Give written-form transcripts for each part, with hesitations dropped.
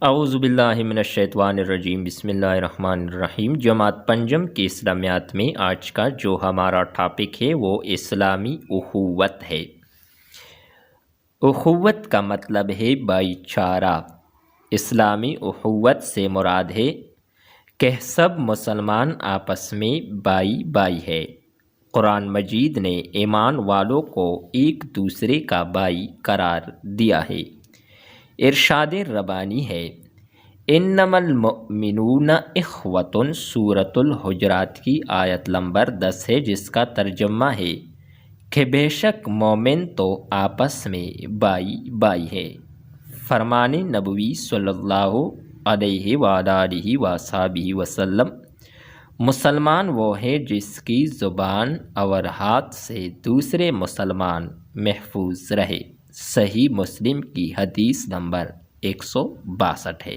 اعوذ باللہ من الشیطان الرجیم، بسم اللہ الرحمن الرحیم۔ جماعت پنجم کے اسلامیات میں آج کا جو ہمارا ٹاپک ہے وہ اسلامی اخوت ہے۔ اخوت کا مطلب ہے بھائی چارہ۔ اسلامی اخوت سے مراد ہے کہ سب مسلمان آپس میں بھائی بھائی ہے۔ قرآن مجید نے ایمان والوں کو ایک دوسرے کا بھائی قرار دیا ہے۔ ارشاد ربانی ہے، انما المؤمنون اخوۃ، سورۃ الحجرات کی آیت نمبر 10 ہے، جس کا ترجمہ ہے کہ بے شک مومن تو آپس میں بھائی بھائی ہے۔ فرمان نبوی صلی اللہ علیہ وآلہ وصحبہ وسلم، مسلمان وہ ہے جس کی زبان اور ہاتھ سے دوسرے مسلمان محفوظ رہے۔ صحیح مسلم کی حدیث نمبر 162 ہے۔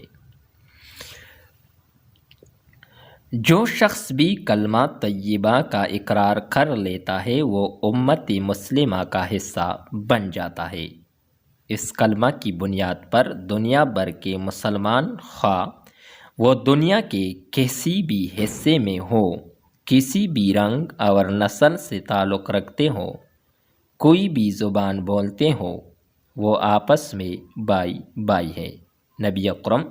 جو شخص بھی کلمہ طیبہ کا اقرار کر لیتا ہے وہ امت مسلمہ کا حصہ بن جاتا ہے۔ اس کلمہ کی بنیاد پر دنیا بھر کے مسلمان، خواہ وہ دنیا کے کسی بھی حصے میں ہوں، کسی بھی رنگ اور نسل سے تعلق رکھتے ہوں، کوئی بھی زبان بولتے ہوں، وہ آپس میں بھائی بھائی ہے۔ نبی اکرم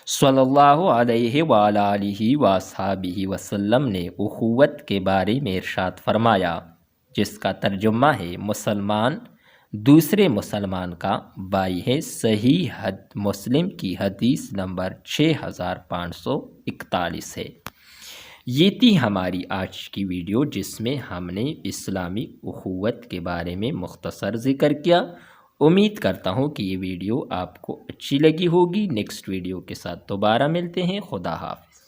صلی اللہ علیہ وآلہ وصحبہ وسلم نے اخوت کے بارے میں ارشاد فرمایا، جس کا ترجمہ ہے مسلمان دوسرے مسلمان کا بھائی ہے۔ صحیح مسلم کی حدیث نمبر 6541 ہے۔ یہ تھی ہماری آج کی ویڈیو، جس میں ہم نے اسلامی اخوت کے بارے میں مختصر ذکر کیا۔ امید کرتا ہوں کہ یہ ویڈیو آپ کو اچھی لگی ہوگی۔ نیکسٹ ویڈیو کے ساتھ دوبارہ ملتے ہیں۔ خدا حافظ۔